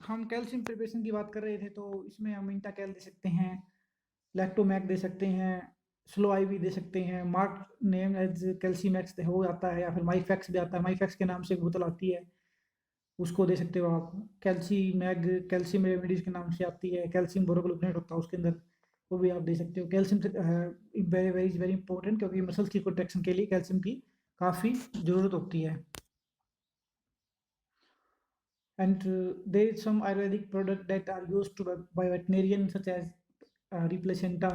हम calcium preparation की बात कर रहे थे, तो इसमें हम इंटाकैल दे सकते हैं, लैक्टोमैक दे सकते हैं, स्लो आईवी दे सकते हैं, मार्क नेम एज कैल्सीमैक्स हो आता है, या फिर माईफैक्स भी आता है। माईफैक्स के नाम से एक बोतल आती है, उसको दे सकते हो आप। कैल्सी मैग कैल्शियम रेमेडीज के नाम से आती है, कैल्शियम बोरोग्लूकोनेट होता है उसके अंदर, वो भी आप दे सकते हो। Calcium very very very important, क्योंकि मसल्स की प्रोटेक्शन के लिए कैल्शियम की काफ़ी ज़रूरत होती है। And there is some Ayurvedic product that are used to by veterinarian, such as रिप्लेसेंटा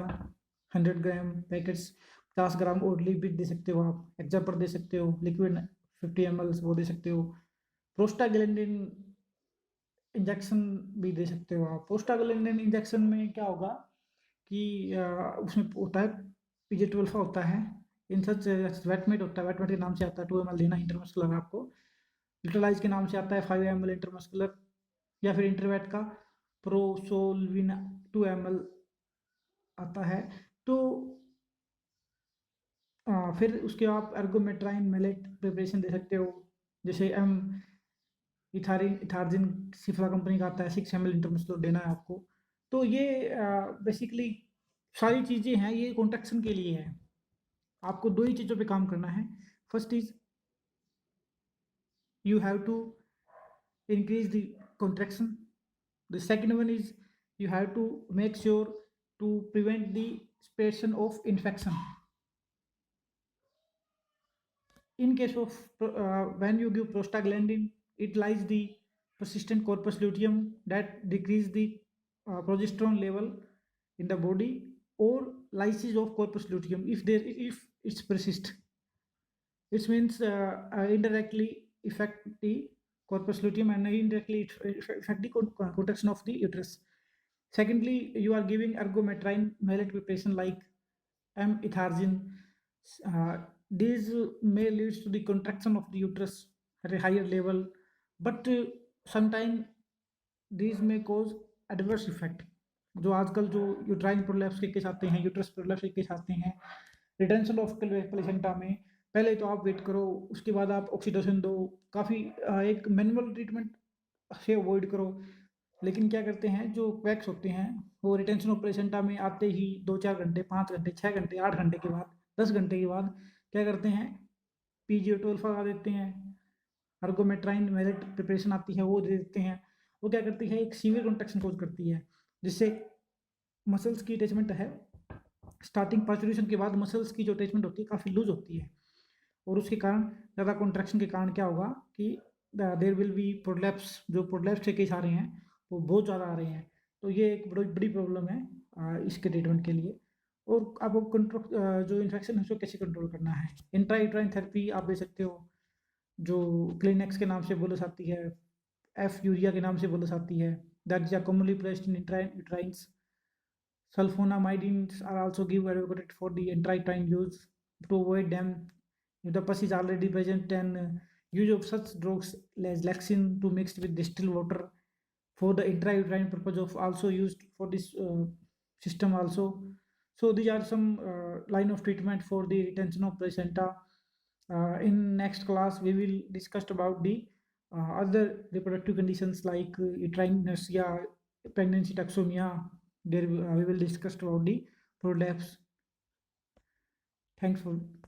100 gram packets, 50 gram orally भी दे सकते हो आप, एक्जापर दे सकते हो, लिक्विड 50 ml वो दे सकते हो। प्रोस्टाग्लैंडिन इंजेक्शन भी दे सकते हो आप। प्रोस्टाग्लैंडिन इंजेक्शन में क्या होगा कि उसमें होता है पीजे 12 होता है, इन सच वेटमेट होता है, वेटमेट के नाम से आता है। 2 ml लेना इंटरमस्कुलर आपको, लिटरलाइज के नाम से आता है 5 ml इंटरमस्कुलर, या फिर इंटरवेट का प्रोसोलविन 2 ml आता है। तो फिर उसके आप एर्गोमेट्राइन मेलेट प्रिपरेशन दे सकते हो, जैसे एम इथारिन इथार्जिन सिफला कंपनी का आता है, 6 ml इंटरमस्कुलर देना है आपको। तो ये बेसिकली सारी चीज़ें हैं, ये कॉन्ट्रैक्शन के लिए है। आपको दो ही चीज़ों पे काम करना है। First is you have to increase the contraction. The second one is you have to make sure to prevent the spread of infection. In case of when you give prostaglandin, it lies the persistent corpus luteum that decrease the progesterone level in the body, or lysis of corpus luteum if it's persist. It means indirectly affect the corpus luteum, and indirectly affect the contraction of the uterus. Secondly, you are giving ergometrine malate preparation like M-ethargine. Uh, these may lead to the contraction of the uterus at a higher level, but sometimes these may cause adverse effect। जो आजकल जो uterine prolapse के case आते हैं, uterus prolapse के case आते हैं, retention of placenta में, पहले तो आप वेट करो, उसके बाद आप ऑक्सीटोसिन दो, काफ़ी एक मैनुअल ट्रीटमेंट से अवॉइड करो। लेकिन क्या करते हैं जो क्वैक्स होते हैं, वो रिटेंशन ऑफ प्लेसेंटा में आते ही 2-4 घंटे, 5 घंटे, 6 घंटे, 8 घंटे के बाद, 10 घंटे के बाद क्या करते हैं, PGO12 लगा देते हैं, अर्गोमेट्राइन मेलेट प्रिपरेशन आती है वो दे देते हैं। वो क्या करती है, एक सीवियर कॉन्ट्रैक्शन कोज करती है, जिससे मसल्स की अटैचमेंट है, स्टार्टिंग पास्चुरेशन के बाद मसल्स की जो अटैचमेंट होती है काफ़ी लूज होती है, और उसके कारण ज़्यादा कॉन्ट्रैक्शन के कारण क्या होगा कि देर विल बी प्रोलैप्स। जो प्रोलैप्स के केस आ रहे हैं वो बहुत ज़्यादा आ रहे हैं, तो ये एक बड़ी बड़ी प्रॉब्लम है इसके ट्रीटमेंट के लिए। और आपको कंट्रोल जो इन्फेक्शन है उसको कैसे कंट्रोल करना है, इंट्रायूट्राइन थेरेपी आप दे सकते हो, जो क्लिनेक्स के नाम से बोलस आती है, एफ यूरिया के नाम से बोलस आती है, that is commonly placed in intrauterines. Sulfonamidines are also given advocated for the intrauterine use to avoid them if the pus is already present, and use of such drugs as Lexin to mixed with distilled water for the intrauterine purpose of also used for this system also. So these are some line of treatment for the retention of placenta. In next class, we will discuss about the other reproductive conditions like uterine inertia, pregnancy toxemia. There we will discuss about the prolapse. Thanks for